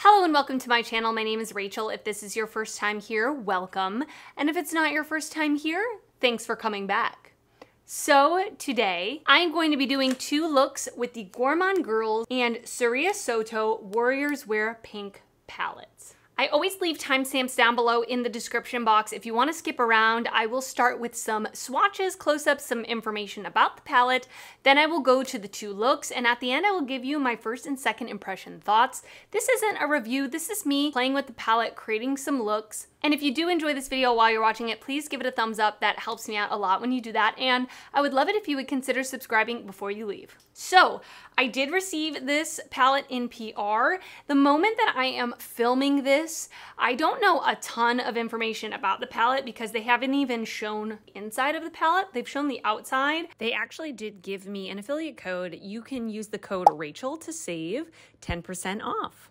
Hello and welcome to my channel. My name is Rachel. If this is your first time here, welcome. And if it's not your first time here, thanks for coming back. So today, I'm going to be doing two looks with the Gourmande Girls and Siria Soto Warriors Wear Pink palettes. I always leave timestamps down below in the description box. If you want to skip around, I will start with some swatches, close-ups, some information about the palette. Then I will go to the two looks, and at the end I will give you my first and second impression thoughts. This isn't a review, this is me playing with the palette, creating some looks. And if you do enjoy this video while you're watching it, please give it a thumbs up. That helps me out a lot when you do that. And I would love it if you would consider subscribing before you leave. So I did receive this palette in PR. The moment that I am filming this, I don't know a ton of information about the palette because they haven't even shown inside of the palette. They've shown the outside. They actually did give me an affiliate code. You can use the code Rachel to save 10% off.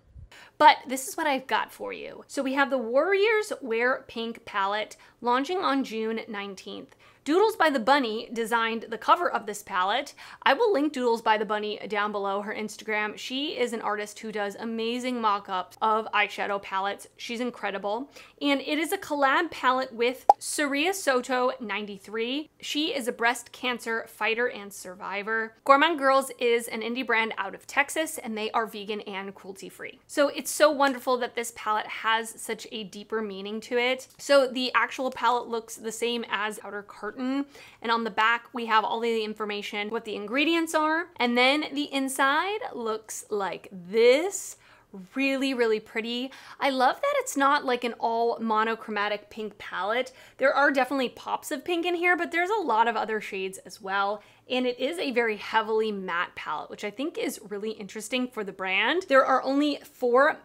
But this is what I've got for you. So we have the Warriors Wear Pink palette launching on June 19th. Doodles by the Bunny designed the cover of this palette. I will link Doodles by the Bunny down below, her Instagram. She is an artist who does amazing mock-ups of eyeshadow palettes. She's incredible. And it is a collab palette with Siria Soto 93. She is a breast cancer fighter and survivor. Gourmande Girls is an indie brand out of Texas, and they are vegan and cruelty-free. So it's so wonderful that this palette has such a deeper meaning to it. So the actual palette looks the same as outer carton. And on the back, we have all the information, what the ingredients are. And then the inside looks like this. Really, really pretty. I love that it's not like an all monochromatic pink palette. There are definitely pops of pink in here, but there's a lot of other shades as well. And it is a very heavily matte palette, which I think is really interesting for the brand. There are only four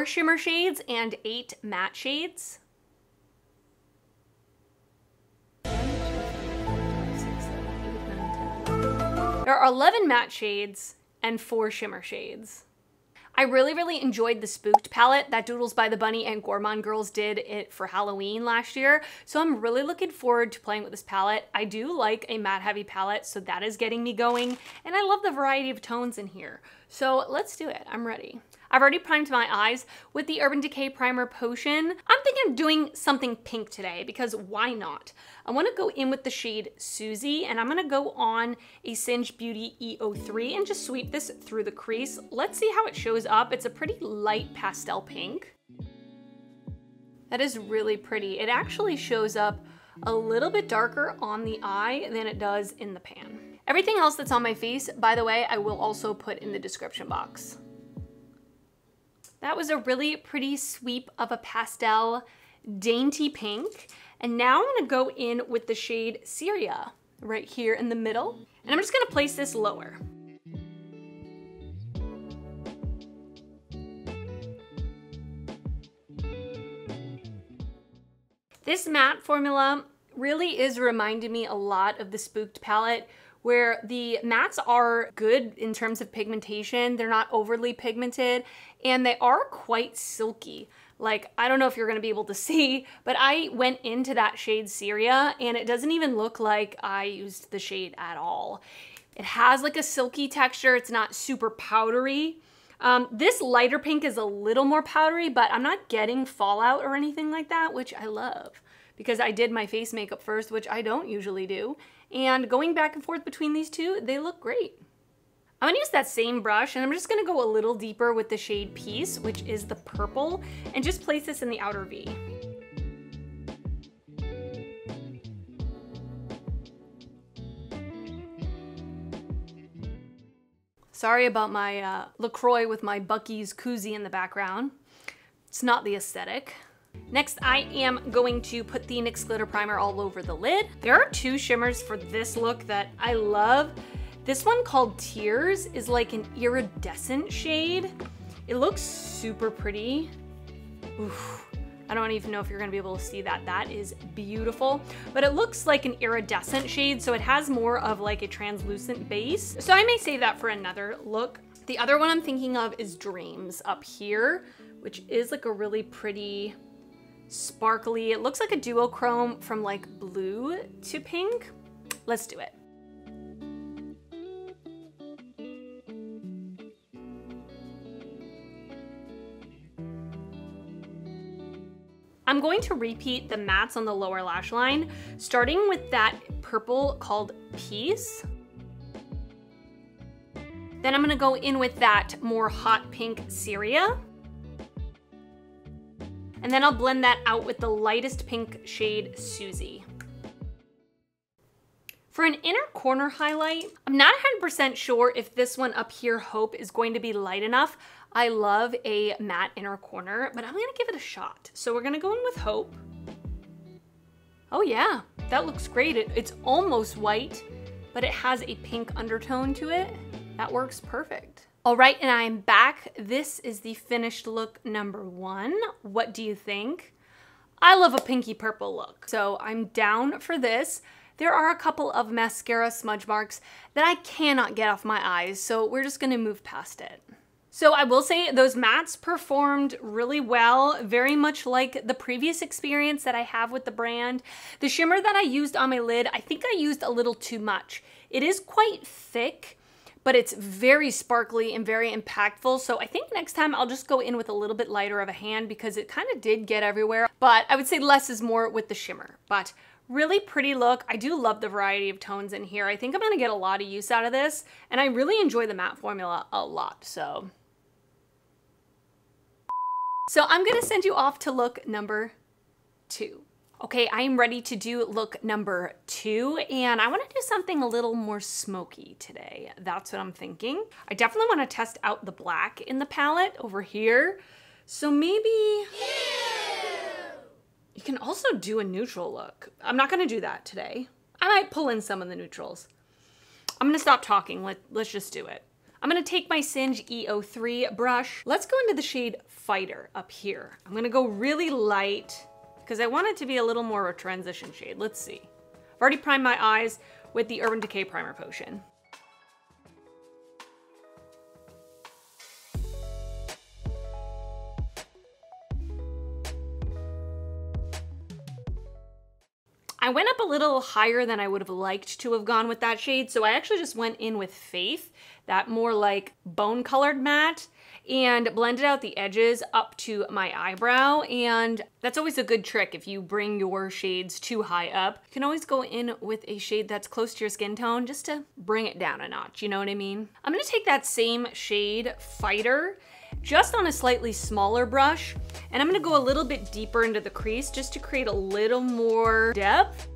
shimmer shades and 8 matte shades. There are 11 matte shades and 4 shimmer shades. I really enjoyed the Spooked palette that Doodles by the Bunny and Gourmande Girls did it for Halloween last year. So I'm really looking forward to playing with this palette. I do like a matte heavy palette, so that is getting me going. And I love the variety of tones in here. So let's do it, I'm ready. I've already primed my eyes with the Urban Decay Primer Potion. I'm thinking of doing something pink today because why not? I want to go in with the shade Susie, and I'm going to go on a Singe Beauty E03 and just sweep this through the crease. Let's see how it shows up. It's a pretty light pastel pink. That is really pretty. It actually shows up a little bit darker on the eye than it does in the pan. Everything else that's on my face, by the way, I will also put in the description box. That was a really pretty sweep of a pastel dainty pink. And now I'm gonna go in with the shade Siria right here in the middle. And I'm just gonna place this lower. This matte formula really is reminding me a lot of the Spooked palette, where the mattes are good in terms of pigmentation. They're not overly pigmented, and they are quite silky. Like, I don't know if you're gonna be able to see, but I went into that shade Siria, and it doesn't even look like I used the shade at all. It has like a silky texture. It's not super powdery. This lighter pink is a little more powdery, but I'm not getting fallout or anything like that, which I love because I did my face makeup first, which I don't usually do. And going back and forth between these two, they look great. I'm gonna use that same brush, and I'm just gonna go a little deeper with the shade Peace, which is the purple, and just place this in the outer V. Sorry about my LaCroix with my Buc-ee's koozie in the background. It's not the aesthetic. Next, I am going to put the NYX Glitter Primer all over the lid. There are 2 shimmers for this look that I love. This one called Tears is like an iridescent shade. It looks super pretty. Oof. I don't even know if you're gonna be able to see that. That is beautiful, but it looks like an iridescent shade, so it has more of like a translucent base. So I may save that for another look. The other one I'm thinking of is Dreams up here, which is like a really pretty sparkly, it looks like a duochrome from like blue to pink. Let's do it. I'm going to repeat the mattes on the lower lash line, starting with that purple called Peace. Then I'm gonna go in with that more hot pink Siria. And then I'll blend that out with the lightest pink shade Susie. For an inner corner highlight, I'm not 100% sure if this one up here, Hope, is going to be light enough. I love a matte inner corner, but I'm gonna give it a shot. So we're gonna go in with Hope. Oh yeah, that looks great. It's almost white, but it has a pink undertone to it. That works perfect. All right, and I'm back. This is the finished look number 1. What do you think? I love a pinky purple look, so I'm down for this. There are a couple of mascara smudge marks that I cannot get off my eyes, so we're just gonna move past it. So I will say those mattes performed really well, very much like the previous experience that I have with the brand. The shimmer that I used on my lid, I think I used a little too much. It is quite thick, but it's very sparkly and very impactful. So I think next time I'll just go in with a little bit lighter of a hand because it kind of did get everywhere. But I would say less is more with the shimmer. But really pretty look. I do love the variety of tones in here. I think I'm gonna get a lot of use out of this. And I really enjoy the matte formula a lot, so. So I'm gonna send you off to look number 2. Okay, I am ready to do look number 2, and I wanna do something a little more smoky today. That's what I'm thinking. I definitely wanna test out the black in the palette over here. So maybe, you can also do a neutral look. I'm not gonna do that today. I might pull in some of the neutrals. I'm gonna stop talking, let's just do it. I'm gonna take my Singe EO3 brush. Let's go into the shade Fighter up here. I'm gonna go really light, because I want it to be a little more of a transition shade. Let's see. I've already primed my eyes with the Urban Decay Primer Potion. I went up a little higher than I would have liked to have gone with that shade, so I actually just went in with Faith, that more like bone-colored matte, and blended out the edges up to my eyebrow. And that's always a good trick if you bring your shades too high up. You can always go in with a shade that's close to your skin tone just to bring it down a notch, you know what I mean? I'm gonna take that same shade, Fighter, just on a slightly smaller brush, and I'm gonna go a little bit deeper into the crease just to create a little more depth.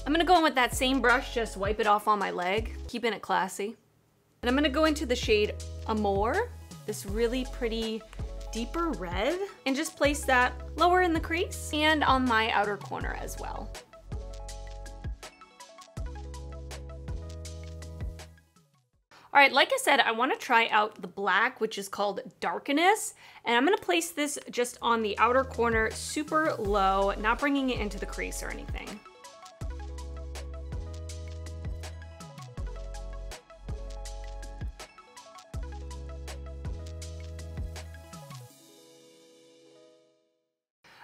I'm gonna go in with that same brush, just wipe it off on my leg, keeping it classy. And I'm gonna go into the shade Amour, this really pretty deeper red, and just place that lower in the crease and on my outer corner as well. All right, like I said, I wanna try out the black, which is called Darkness, and I'm gonna place this just on the outer corner, super low, not bringing it into the crease or anything.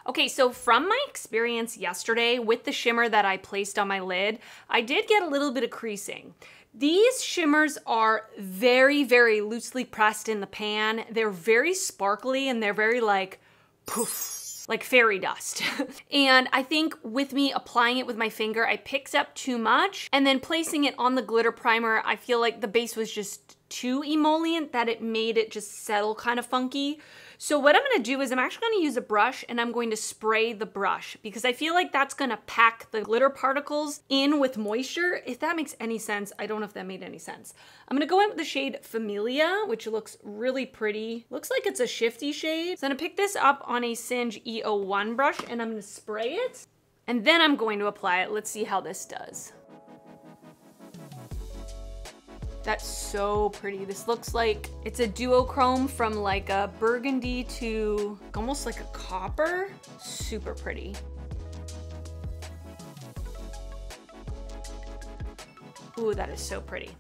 Okay, so from my experience yesterday with the shimmer that I placed on my lid, I did get a little bit of creasing. These shimmers are very, very loosely pressed in the pan. They're very sparkly and they're very like poof, like fairy dust. And I think with me applying it with my finger, I picked up too much, and then placing it on the glitter primer, I feel like the base was just too emollient that it made it just settle kind of funky. So what I'm gonna do is I'm actually gonna use a brush and I'm going to spray the brush because I feel like that's gonna pack the glitter particles in with moisture. If that makes any sense, I don't know if that made any sense. I'm gonna go in with the shade Familia, which looks really pretty. Looks like it's a shifty shade. So I'm gonna pick this up on a Singe EO1 brush and I'm gonna spray it. And then I'm going to apply it. Let's see how this does. That's so pretty. This looks like it's a duochrome from like a burgundy to almost like a copper. Super pretty. Ooh, that is so pretty.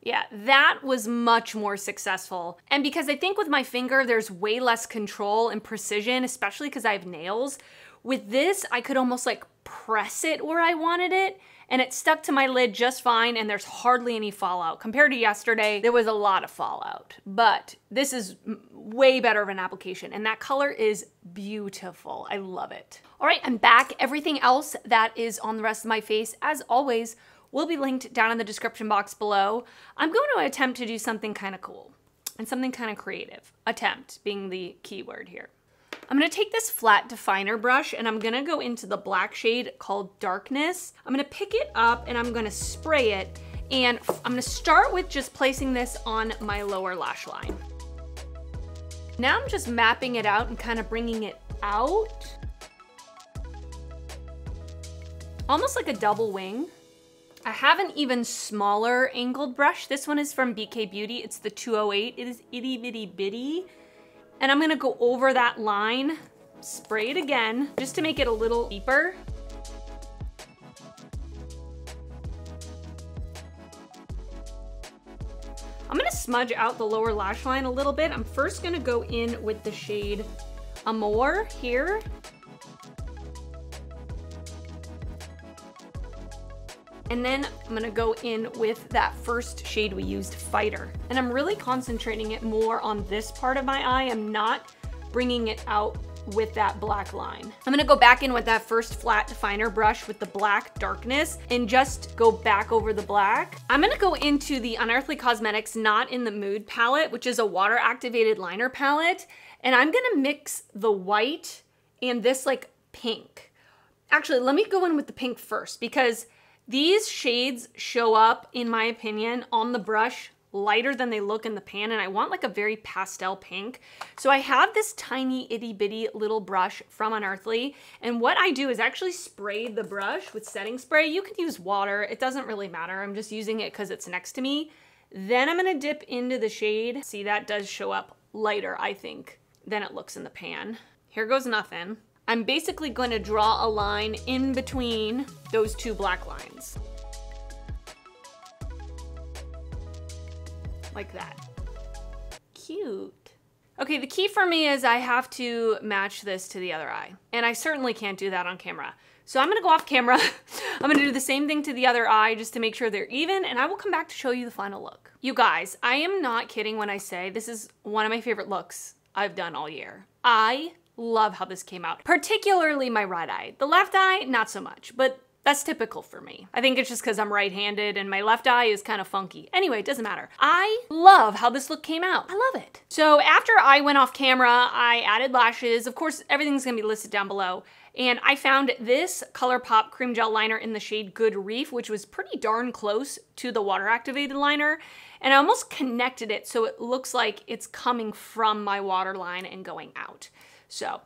Yeah, that was much more successful. And because I think with my finger, there's way less control and precision, especially because I have nails. With this, I could almost like press it where I wanted it, and it stuck to my lid just fine, and there's hardly any fallout. Compared to yesterday, there was a lot of fallout, but this is way better of an application, and that color is beautiful. I love it. All right, I'm back. Everything else that is on the rest of my face, as always, will be linked down in the description box below. I'm going to attempt to do something kind of cool and something kind of creative. Attempt being the key word here. I'm gonna take this flat definer brush and I'm gonna go into the black shade called Darkness. I'm gonna pick it up and I'm gonna spray it, and I'm gonna start with just placing this on my lower lash line. Now I'm just mapping it out and kind of bringing it out. Almost like a double wing. I have an even smaller angled brush. This one is from BK Beauty. It's the 208. It is itty bitty bitty. And I'm gonna go over that line, spray it again, just to make it a little deeper. I'm gonna smudge out the lower lash line a little bit. I'm first gonna go in with the shade Amour here. And then I'm gonna go in with that first shade we used, Fighter. And I'm really concentrating it more on this part of my eye. I'm not bringing it out with that black line. I'm gonna go back in with that first flat definer brush with the black Darkness and just go back over the black. I'm gonna go into the Unearthly Cosmetics Not in the Mood palette, which is a water activated liner palette. And I'm gonna mix the white and this like pink. Actually, let me go in with the pink first, because these shades show up, in my opinion, on the brush lighter than they look in the pan, and I want like a very pastel pink. So I have this tiny itty bitty little brush from Unearthly, and what I do is actually spray the brush with setting spray. You can use water, it doesn't really matter. I'm just using it because it's next to me. Then I'm gonna dip into the shade. See, that does show up lighter, I think, than it looks in the pan. Here goes nothing. I'm basically going to draw a line in between those two black lines. Like that. Cute. Okay, the key for me is I have to match this to the other eye. And I certainly can't do that on camera. So I'm gonna go off camera. I'm gonna do the same thing to the other eye just to make sure they're even, and I will come back to show you the final look. You guys, I am not kidding when I say this is one of my favorite looks I've done all year. I love how this came out, particularly my right eye. The left eye, not so much, but that's typical for me. I think it's just because I'm right-handed and my left eye is kind of funky. Anyway, it doesn't matter. I love how this look came out. I love it. So after I went off camera, I added lashes. Of course, everything's gonna be listed down below. And I found this ColourPop cream gel liner in the shade Good Reef, which was pretty darn close to the water activated liner. And I almost connected it so it looks like it's coming from my waterline and going out. So,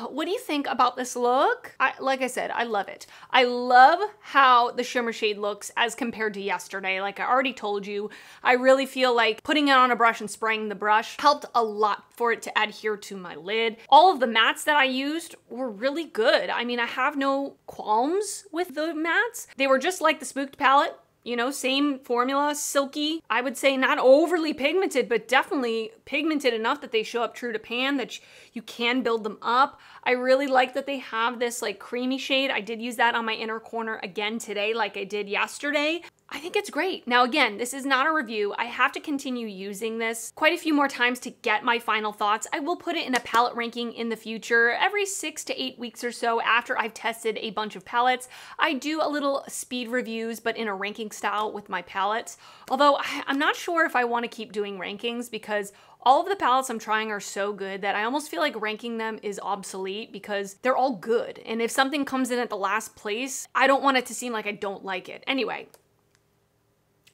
what do you think about this look? Like I said, I love it. I love how the shimmer shade looks as compared to yesterday. Like I already told you, I really feel like putting it on a brush and spraying the brush helped a lot for it to adhere to my lid. All of the mattes that I used were really good. I mean, I have no qualms with the mattes. They were just like the Spooked palette. You know, same formula, silky. I would say not overly pigmented, but definitely pigmented enough that they show up true to pan, that you can build them up. I really like that they have this like creamy shade. I did use that on my inner corner again today, like I did yesterday. I think it's great. Now again, this is not a review. I have to continue using this quite a few more times to get my final thoughts. I will put it in a palette ranking in the future, every 6 to 8 weeks or so after I've tested a bunch of palettes. I do a little speed reviews, but in a ranking style with my palettes. Although I'm not sure if I want to keep doing rankings, because all of the palettes I'm trying are so good that I almost feel like ranking them is obsolete because they're all good. And if something comes in at the last place, I don't want it to seem like I don't like it. Anyway,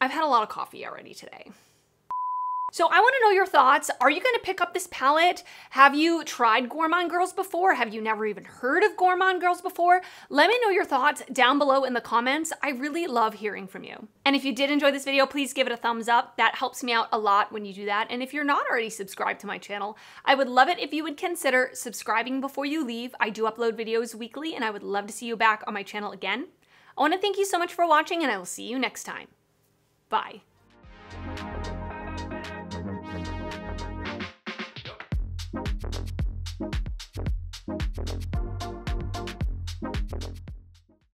I've had a lot of coffee already today. So I want to know your thoughts. Are you going to pick up this palette? Have you tried Gourmande Girls before? Have you never even heard of Gourmande Girls before? Let me know your thoughts down below in the comments. I really love hearing from you. And if you did enjoy this video, please give it a thumbs up. That helps me out a lot when you do that. And if you're not already subscribed to my channel, I would love it if you would consider subscribing before you leave. I do upload videos weekly, and I would love to see you back on my channel again. I want to thank you so much for watching, and I will see you next time. Bye.